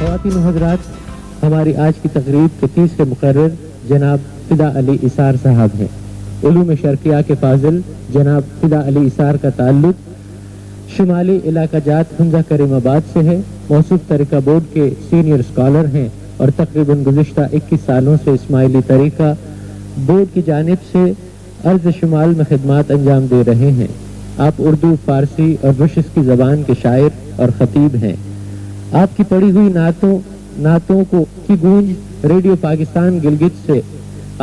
خواتین و حضرات، ہماری آج کی تقریب کے تیسرے مقرر جناب فدا علی اسار صاحب ہیں۔ علوم شرقیہ کے فاضل جناب فدا علی اسار کا تعلق شمالی علاقہ جات حمزہ کریم آباد سے ہے۔ موصوف طریقہ بورڈ کے سینئر اسکالر ہیں اور تقریباً گزشتہ 21 سالوں سے اسماعیلی طریقہ بورڈ کی جانب سے ارض شمال میں خدمات انجام دے رہے ہیں۔ آپ اردو، فارسی اور رشس کی زبان کے شاعر اور خطیب ہیں۔ آپ کی پڑھی ہوئی نعتوں کی گونج ریڈیو پاکستان گلگت سے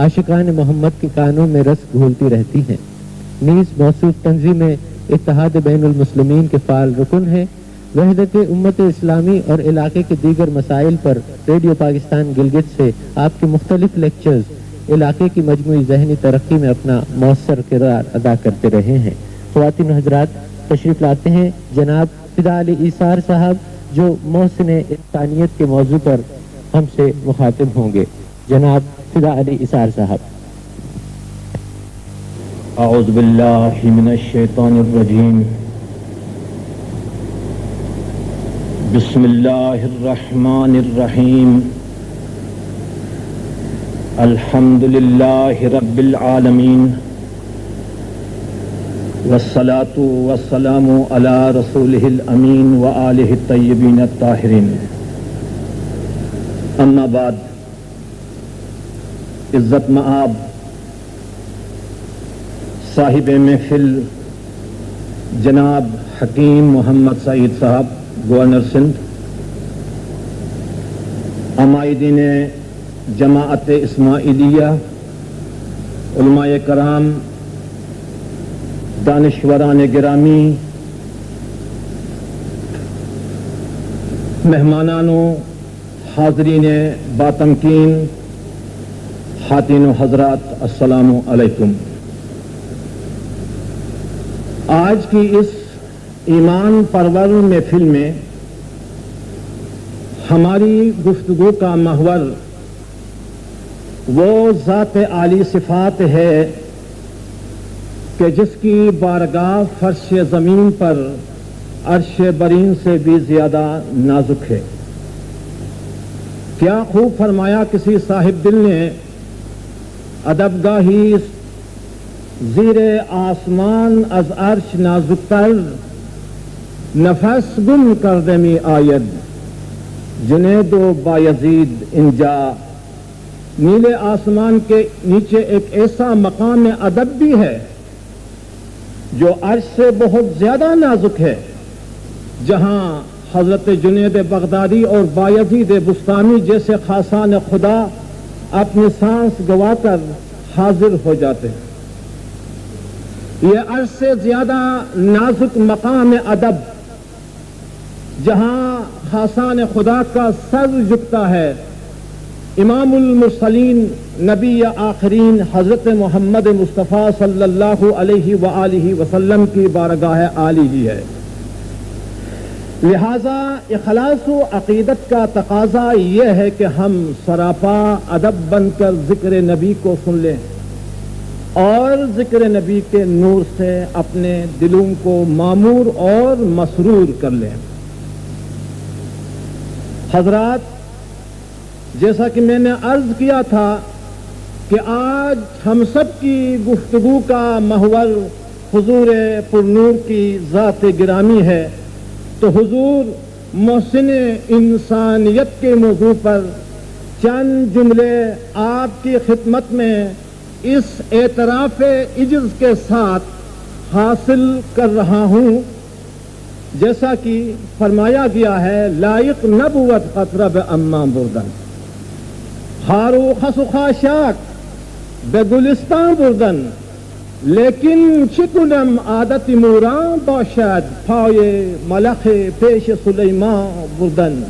عاشقان محمد کے کانوں میں رس گھولتی رہتی ہیں۔ نیز موصوف تنظیم اتحاد بین المسلمین کے فعال رکن ہیں۔ وحدت امت اسلامی اور علاقے کے دیگر مسائل پر ریڈیو پاکستان گلگت سے آپ کے مختلف لیکچرز علاقے کی مجموعی ذہنی ترقی میں اپنا مؤثر کردار ادا کرتے رہے ہیں۔ خواتین و حضرات، تشریف لاتے ہیں جناب فدا علی اسار صاحب، جو محسن انسانیت کے موضوع پر ہم سے مخاطب ہوں گے۔ جناب فدا علی اسار صاحب۔ اعوذ باللہ من الشیطان الرجیم، بسم اللہ الرحمن الرحیم، الحمد للہ رب العالمین، والصلاة والسلام علی رسولہ الامین وآلہ الطیبین الطاہرین۔ اما بعد، عزت مآب صاحب محفل جناب حکیم محمد سعید صاحب گورنر سندھ، عمائدین جماعت اسماعیلیہ، علماء کرام، دانشوران گرامی، مہمانانوں، حاضرین باتمکین، خواتین و حضرات، السلام علیکم۔ آج کی اس ایمان پرور محفل میں ہماری گفتگو کا محور وہ ذات عالی صفات ہے کہ جس کی بارگاہ فرش زمین پر عرش برین سے بھی زیادہ نازک ہے۔ کیا خوب فرمایا کسی صاحب دل نے، ادب گاہی زیر آسمان از عرش نازک تر، نفس گم کردمی آید جنید و بایزید انجا۔ نیلے آسمان کے نیچے ایک ایسا مقام ادب بھی ہے جو عرش سے بہت زیادہ نازک ہے، جہاں حضرت جنید بغدادی اور بایزید بستانی جیسے خاصان خدا اپنی سانس گوا کر حاضر ہو جاتے ہیں۔ یہ عرش سے زیادہ نازک مقام ادب، جہاں خاصان خدا کا سر جھکتا ہے، امام المرسلین، نبی آخرین حضرت محمد مصطفیٰ صلی اللہ علیہ وآلہ وسلم کی بارگاہ عالی ہی ہے۔ لہذا اخلاص و عقیدت کا تقاضا یہ ہے کہ ہم سراپا ادب بن کر ذکر نبی کو سن لیں اور ذکر نبی کے نور سے اپنے دلوں کو معمور اور مسرور کر لیں۔ حضرات، جیسا کہ میں نے عرض کیا تھا کہ آج ہم سب کی گفتگو کا محور حضور پرنور کی ذات گرامی ہے، تو حضور محسن انسانیت کے موضوع پر چند جملے آپ کی خدمت میں اس اعتراف عجز کے ساتھ حاصل کر رہا ہوں۔ جیسا کہ فرمایا گیا ہے، لائق نبوت قطرب اما بردن، خارو خسو خاشاک بے گلستان بردن، لیکن چکنم عادت موران باشد پائے ملخ پیش سلیمان بردن۔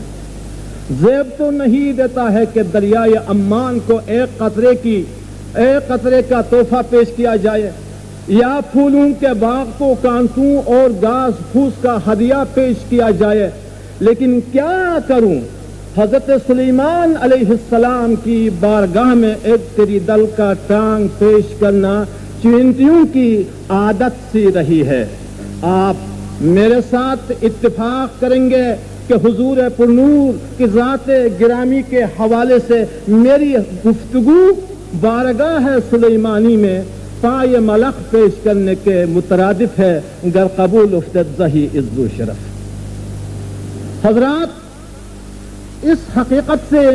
زیب تو نہیں دیتا ہے کہ دریائے عمان کو ایک قطرے کا تحفہ پیش کیا جائے، یا پھولوں کے باغ کو کانٹوں اور گھاس پھوس کا ہدیہ پیش کیا جائے، لیکن کیا کروں، حضرت سلیمان علیہ السلام کی بارگاہ میں ایک تیری دل کا ٹانگ پیش کرنا چونٹیوں کی عادت سی رہی ہے۔ آپ میرے ساتھ اتفاق کریں گے کہ حضور پرنور کی ذات گرامی کے حوالے سے میری گفتگو بارگاہ سلیمانی میں پائے ملخ پیش کرنے کے مترادف ہے، گر قبول افتد زہی عز و شرف۔ حضرات، اس حقیقت سے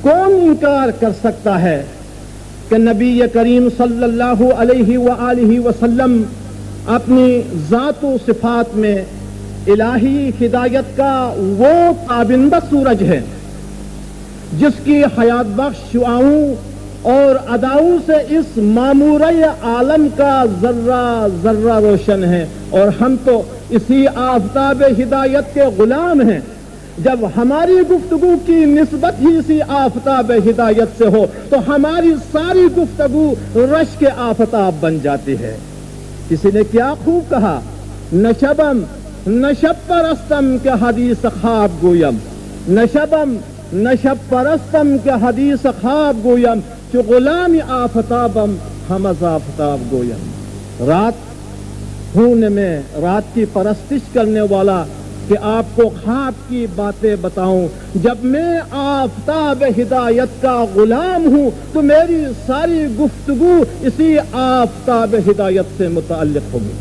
کون انکار کر سکتا ہے کہ نبی کریم صلی اللہ علیہ وآلہ وسلم اپنی ذات و صفات میں الہی ہدایت کا وہ تابندہ سورج ہے جس کی حیات بخش شعاؤں اور اداؤں سے اس معمورہ عالم کا ذرہ ذرہ روشن ہے، اور ہم تو اسی آفتاب ہدایت کے غلام ہیں۔ جب ہماری گفتگو کی نسبت ہی اسی آفتاب ہدایت سے ہو تو ہماری ساری گفتگو رشک آفتاب بن جاتی ہے۔ کسی نے کیا خوب کہا، نشبم نشب پرستم کے حدیث خواب گویم، نشبم نشب پرستم کے حدیث خواب گویم، چو غلام آفتابم ہم از آفتاب گویم۔ رات خون میں رات کی پرستش کرنے والا کہ آپ کو خواب کی باتیں بتاؤں، جب میں آفتاب ہدایت کا غلام ہوں تو میری ساری گفتگو اسی آفتاب ہدایت سے متعلق ہوگی۔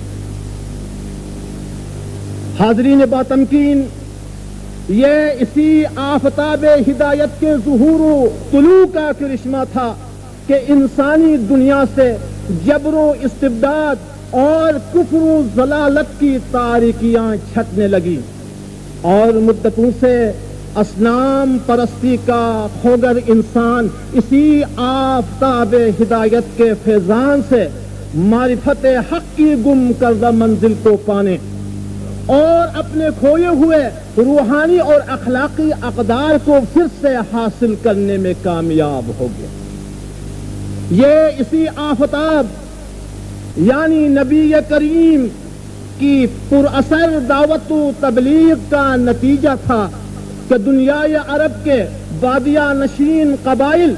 حاضرین باتمکین، یہ اسی آفتاب ہدایت کے ظہور و طلوع کا کرشمہ تھا کہ انسانی دنیا سے جبر و استبداد اور کفر و ضلالت کی تاریکیاں چھٹنے لگی، اور مدتوں سے اصنام پرستی کا خوگر انسان اسی آفتاب ہدایت کے فیضان سے معرفت حق کی گم کردہ منزل کو پانے اور اپنے کھوئے ہوئے روحانی اور اخلاقی اقدار کو پھر سے حاصل کرنے میں کامیاب ہو گیا۔ یہ اسی آفتاب یعنی نبی کریم کی پر اثر دعوت و تبلیغ کا نتیجہ تھا کہ دنیائے عرب کے بادیہ نشین قبائل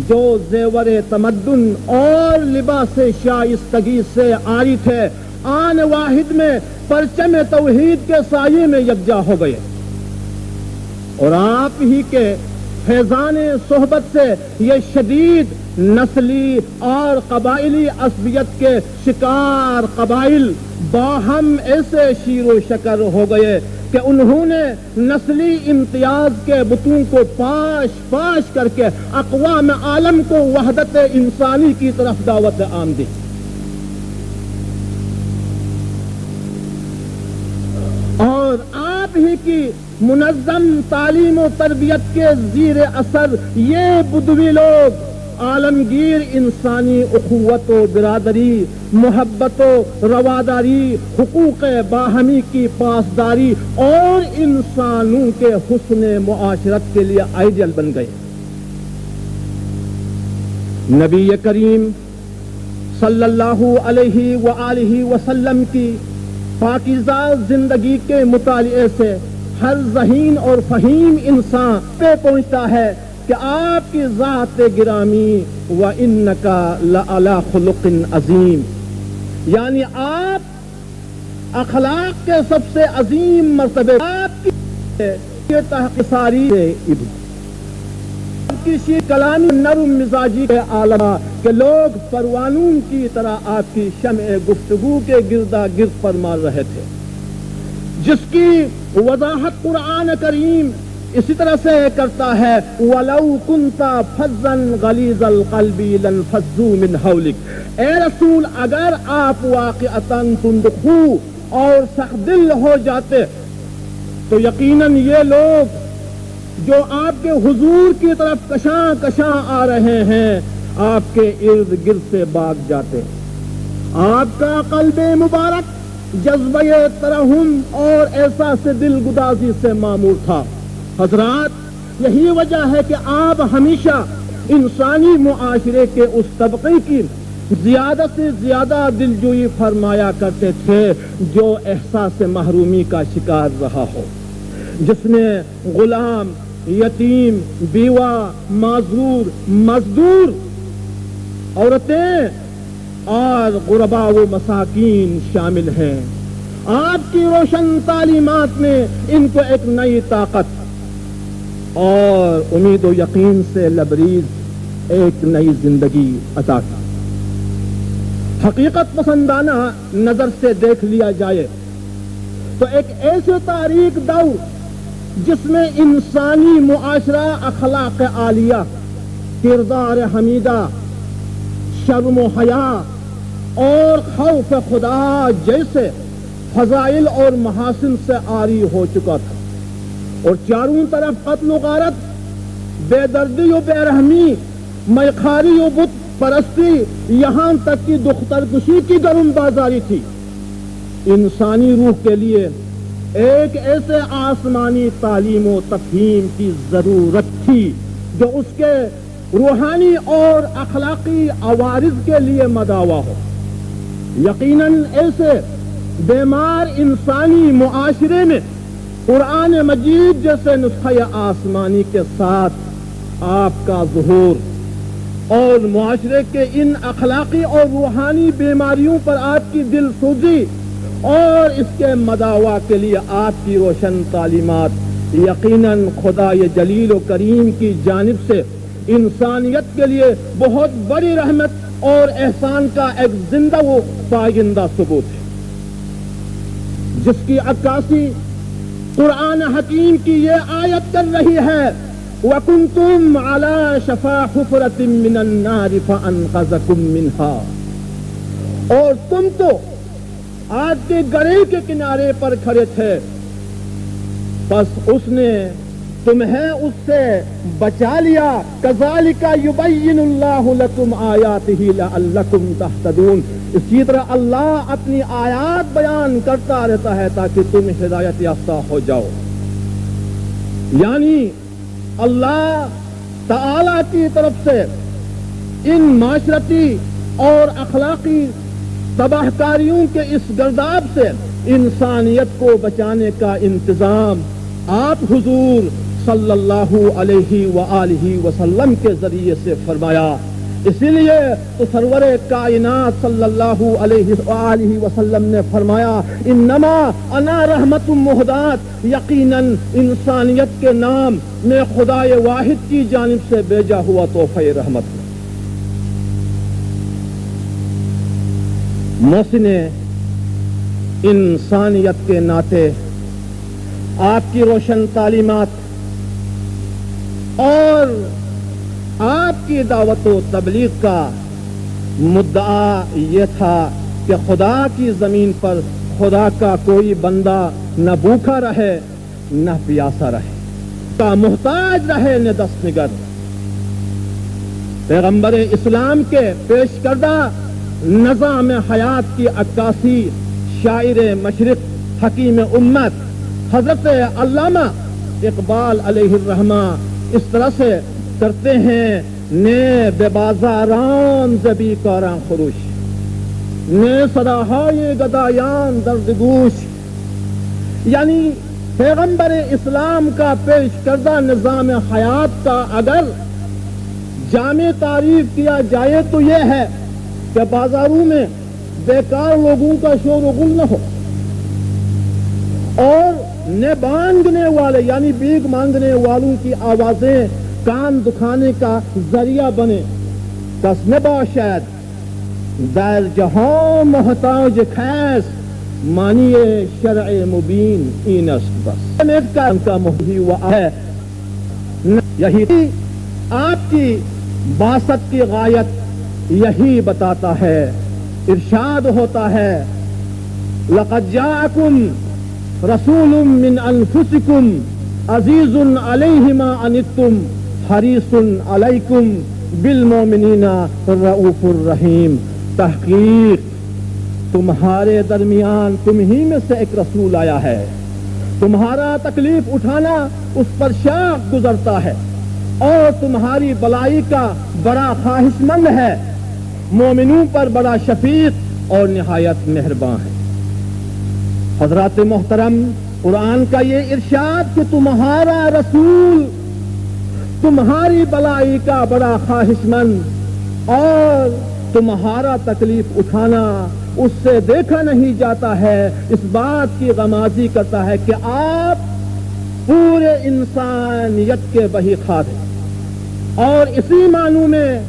جو زیور تمدن اور لباس شائستگی سے عاری تھے، آن واحد میں پرچم توحید کے سائے میں یکجا ہو گئے، اور آپ ہی کے فیضان صحبت سے یہ شدید نسلی اور قبائلی عصبیت کے شکار قبائل باہم ایسے شیر و شکر ہو گئے کہ انہوں نے نسلی امتیاز کے بتوں کو پاش پاش کر کے اقوام عالم کو وحدت انسانی کی طرف دعوت عام دی۔ اور آپ ہی کی منظم تعلیم و تربیت کے زیر اثر یہ بدوی لوگ عالمگیر انسانی اخوت و برادری، محبت و رواداری، حقوق باہمی کی پاسداری اور انسانوں کے حسن معاشرت کے لیے آئیڈیل بن گئے۔ نبی کریم صلی اللہ علیہ وآلہ وسلم کی پاکیزہ زندگی کے مطالعے سے ہر ذہین اور فہیم انسان پہ پہنچتا ہے کہ آپ کی ذات گرامی وَإِنَّكَ لَعَلَىٰ خُلُقٍ عظیم، یعنی آپ اخلاق کے سب سے عظیم مرتبے، آپ کی تحقیصاری کسی کلامی نرم مزاجی کے عالم کہ لوگ پروانوں کی طرح آپ کی شمع گفتگو کے گردا گرد پر مار رہے تھے، جس کی وضاحت قرآن کریم اسی طرح سے کرتا ہے وَلَوْ كُنْتَ فَظًّا غَلِيظَ الْقَلْبِ لَانفَضُّوا مِنْ حَوْلِكَ، اے رسول اگر آپ واقعتاً تندخو اور سخت دل ہو جاتے تو یقیناً یہ لوگ جو آپ کے حضور کی طرف کشاں کشاں آ رہے ہیں آپ کے ارد گرد سے بھاگ جاتے۔ آپ کا قلب مبارک جذبہ ترحم اور احساس دل گدازی سے معمور تھا۔ حضرات، یہی وجہ ہے کہ آپ ہمیشہ انسانی معاشرے کے اس طبقے کی زیادہ سے زیادہ دلجوئی فرمایا کرتے تھے جو احساس محرومی کا شکار رہا ہو، جس نے غلام، یتیم، بیوہ، معذور، مزدور، عورتیں اور غرباء و مساکین شامل ہیں، آپ کی روشن تعلیمات نے ان کو ایک نئی طاقت اور امید و یقین سے لبریز ایک نئی زندگی عطا کی۔ حقیقت پسندانہ نظر سے دیکھ لیا جائے تو ایک ایسے تاریک دور جس میں انسانی معاشرہ اخلاق عالیہ، کردار حمیدہ، شرم و حیا اور خوف خدا جیسے فضائل اور محاسن سے عاری ہو چکا تھا، اور چاروں طرف قتل و غارت، بے دردی و بے رحمی، میخاری و بت پرستی، یہاں تک کہ دختر کشی کی گرم بازاری تھی۔ انسانی روح کے لیے ایک ایسے آسمانی تعلیم و تفہیم کی ضرورت تھی جو اس کے روحانی اور اخلاقی عوارض کے لیے مداوا ہو۔ یقیناً ایسے بیمار انسانی معاشرے میں قرآن مجید جیسے نسخہ آسمانی کے ساتھ آپ کا ظہور اور معاشرے کے ان اخلاقی اور روحانی بیماریوں پر آپ کی دل سوزی اور اس کے مداوا کے لیے آپ کی روشن تعلیمات یقیناً خدا جلیل و کریم کی جانب سے انسانیت کے لیے بہت بڑی رحمت اور احسان کا ایک زندہ و پائندہ ثبوت ہے، جس کی عکاسی قرآن حکیم کی یہ آیت کر رہی ہے، وَكُنْتُمْ عَلَى شَفَا حُفْرَةٍ مِّنَ النَّارِ فَأَنْقَذَكُم مِّنْهَا، اور تم تو آگ کے گڑھے کے کنارے پر کھڑے تھے، بس اس نے تمہیں اس سے بچا لیا۔ كَذَلِكَ يُبَيِّنُ اللَّهُ لَكُمْ آيَاتِهِ لَعَلَّكُمْ تَهْتَدُونَ۔ اس کی طرح اللہ اپنی آیات بیان کرتا رہتا ہے تاکہ تم ہدایت یافتہ ہو جاؤ۔ یعنی اللہ تعالی کی طرف سے ان معاشرتی اور اخلاقی تباہ کاریوں کے اس گرداب سے انسانیت کو بچانے کا انتظام آپ حضور صلی اللہ علیہ وآلہ وسلم کے ذریعے سے فرمایا۔ اسی لیے تو سرور کائنات صلی اللہ علیہ وآلہ وسلم نے فرمایا، انما انا رحمت مہدات، یقیناً انسانیت کے نام میں خدائے واحد کی جانب سے بھیجا ہوا تحفہ رحمت۔ محسن انسانیت کے ناطے آپ کی روشن تعلیمات اور آپ کی دعوت و تبلیغ کا مدعا یہ تھا کہ خدا کی زمین پر خدا کا کوئی بندہ نہ بھوکا رہے نہ پیاسا رہے، نہ محتاج رہے نہ دست نگر۔ پیغمبر اسلام کے پیش کردہ نظام حیات کی عکاسی شاعر مشرق حکیم امت حضرت علامہ اقبال علیہ الرحمہ اس طرح سے کرتے ہیں، نے بے بازاران زبی کاراں خروش، نے صداہائے گدایان درد گوش۔ یعنی پیغمبر اسلام کا پیش کردہ نظام حیات کا اگر جامع تعریف کیا جائے تو یہ ہے کہ بازاروں میں بیکار لوگوں کا شور و غل نہ ہو، اور نہ مانگنے والے یعنی بھیک مانگنے والوں کی آوازیں کان دکھانے کا ذریعہ بنے۔ کس نہ باشد در جہاں محتاج خیس، مانیے شرع مبین این است بس۔ نیک کام کا محی ہوا ہے، یہی آپ کی باسط کی غایت یہی بتاتا ہے۔ ارشاد ہوتا ہے، لقد جاءکم رسول من انفسکم عزیز علیہ ما عنتم حریص علیکم بالمؤمنین رؤوف الرحیم۔ تحقیق تمہارے درمیان تم ہی میں سے ایک رسول آیا ہے، تمہارا تکلیف اٹھانا اس پر شاق گزرتا ہے اور تمہاری بلائی کا بڑا خواہش مند ہے، مومنوں پر بڑا شفیق اور نہایت مہربان ہے۔ حضرات محترم، قرآن کا یہ ارشاد کہ تمہارا رسول تمہاری بلائی کا بڑا خواہش مند اور تمہارا تکلیف اٹھانا اس سے دیکھا نہیں جاتا ہے، اس بات کی غمازی کرتا ہے کہ آپ پورے انسانیت کے بہی خواد ہیں، اور اسی معنی میں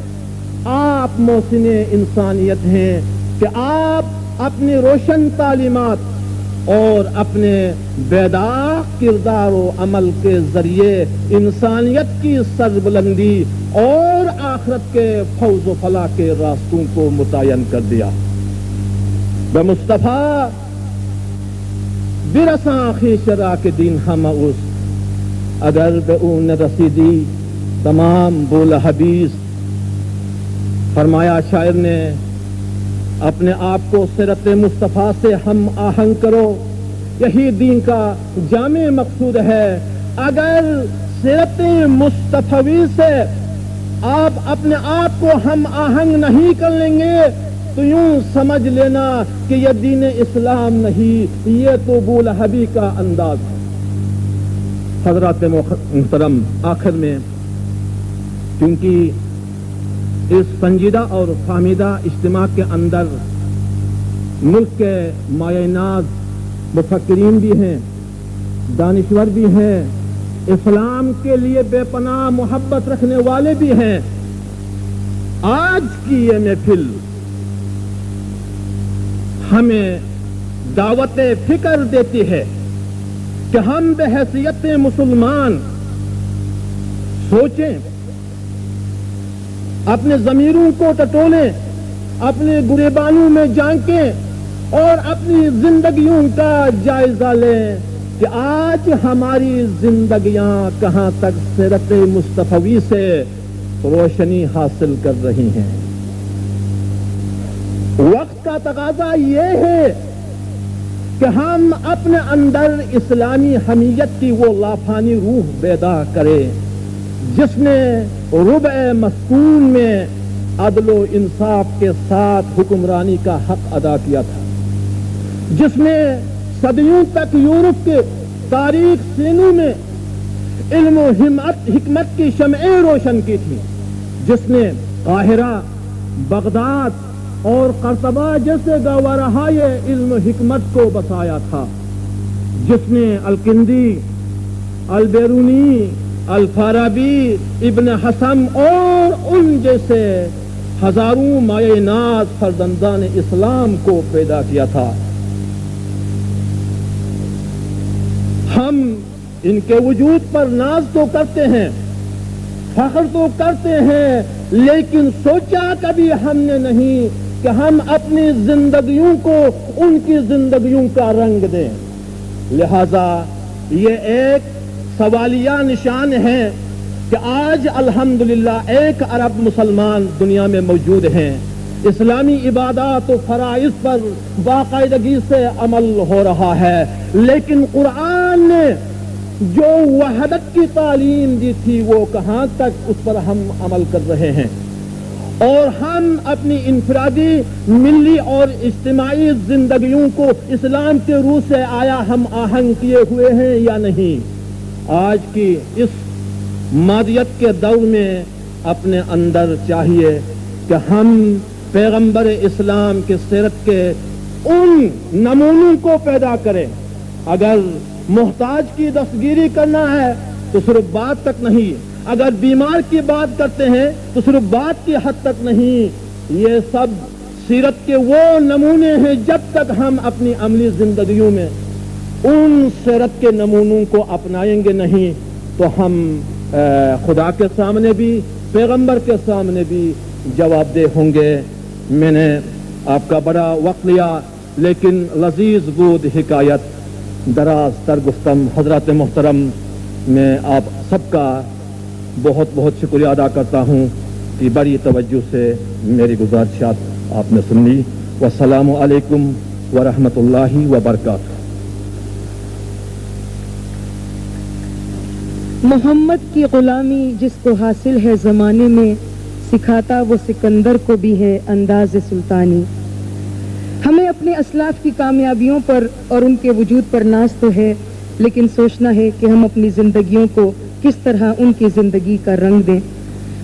آپ محسن انسانیت ہیں کہ آپ اپنی روشن تعلیمات اور اپنے بیدار کردار و عمل کے ذریعے انسانیت کی سربلندی اور آخرت کے فوز و فلاح کے راستوں کو متعین کر دیا۔ بے مصطفیٰ برساں خویش را کے دین ہم اس، اگر بے اون رسیدی تمام بول حدیث۔ فرمایا شاعر نے اپنے آپ کو سیرت مصطفیٰ سے ہم آہنگ کرو، یہی دین کا جامع مقصود ہے۔ اگر سیرت مصطفی سے آپ اپنے آپ کو ہم آہنگ نہیں کر لیں گے تو یوں سمجھ لینا کہ یہ دین اسلام نہیں، یہ تو بولہبی کا انداز ہے۔ حضرات محترم، آخر میں کیونکہ اس سنجیدہ اور فہمیدہ اجتماع کے اندر ملک کے مایہ ناز مفکرین بھی ہیں، دانشور بھی ہیں، اسلام کے لیے بے پناہ محبت رکھنے والے بھی ہیں، آج کی یہ محفل ہمیں دعوت فکر دیتی ہے کہ ہم بحیثیت مسلمان سوچیں، اپنے ضمیروں کو ٹٹولیں، اپنے گریبانوں میں جھانکیں اور اپنی زندگیوں کا جائزہ لیں کہ آج ہماری زندگیاں کہاں تک سیرت مصطفی سے روشنی حاصل کر رہی ہیں۔ وقت کا تقاضا یہ ہے کہ ہم اپنے اندر اسلامی حمیت کی وہ لافانی روح بیدار کریں جس نے ربع مسکون میں عدل و انصاف کے ساتھ حکمرانی کا حق ادا کیا تھا، جس نے صدیوں تک یورپ کے تاریخ سینوں میں علم و حکمت کی شمعیں روشن کی تھی، جس نے قاہرہ، بغداد اور قرطبہ جیسے گوہرہائے علم و حکمت کو بسایا تھا، جس نے الکندی، البیرونی، الفارابی، ابن حسم اور ان جیسے ہزاروں مایہ ناز فرزندان اسلام کو پیدا کیا تھا۔ ہم ان کے وجود پر ناز تو کرتے ہیں، فخر تو کرتے ہیں، لیکن سوچا کبھی ہم نے نہیں کہ ہم اپنی زندگیوں کو ان کی زندگیوں کا رنگ دیں۔ لہذا یہ ایک سوالیہ نشان ہے کہ آج الحمدللہ 1 ارب مسلمان دنیا میں موجود ہیں، اسلامی عبادات و فرائض پر باقاعدگی سے عمل ہو رہا ہے، لیکن قرآن نے جو وحدت کی تعلیم دی تھی وہ کہاں تک اس پر ہم عمل کر رہے ہیں، اور ہم اپنی انفرادی، ملی اور اجتماعی زندگیوں کو اسلام کے روح سے آیا ہم آہنگ کیے ہوئے ہیں یا نہیں۔ آج کی اس مادیت کے دور میں اپنے اندر چاہیے کہ ہم پیغمبر اسلام کے سیرت کے ان نمونوں کو پیدا کریں۔ اگر محتاج کی دستگیری کرنا ہے تو صرف بات تک نہیں، اگر بیمار کی بات کرتے ہیں تو صرف بات کی حد تک نہیں، یہ سب سیرت کے وہ نمونے ہیں۔ جب تک ہم اپنی عملی زندگیوں میں ان سیرت کے نمونوں کو اپنائیں گے نہیں تو ہم خدا کے سامنے بھی، پیغمبر کے سامنے بھی جواب دہ ہوں گے۔ میں نے آپ کا بڑا وقت لیا، لیکن لذیذ بود حکایت دراز تر گفتم۔ حضرات محترم، میں آپ سب کا بہت بہت شکریہ ادا کرتا ہوں کہ بڑی توجہ سے میری گزارشات آپ نے سن لی۔ والسلام علیکم ورحمۃ اللہ وبرکاتہ۔ محمد کی غلامی جس کو حاصل ہے زمانے میں، سکھاتا وہ سکندر کو بھی ہے انداز سلطانی۔ ہمیں اپنے اسلاف کی کامیابیوں پر اور ان کے وجود پر ناز تو ہے، لیکن سوچنا ہے کہ ہم اپنی زندگیوں کو کس طرح ان کی زندگی کا رنگ دیں۔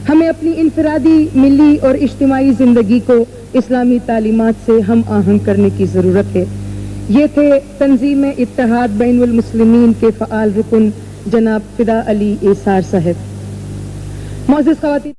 ہمیں اپنی انفرادی، ملی اور اجتماعی زندگی کو اسلامی تعلیمات سے ہم آہنگ کرنے کی ضرورت ہے۔ یہ تھے تنظیم اتحاد بین المسلمین کے فعال رکن جناب فدا علی ایسار صاحب۔ معزز خواتین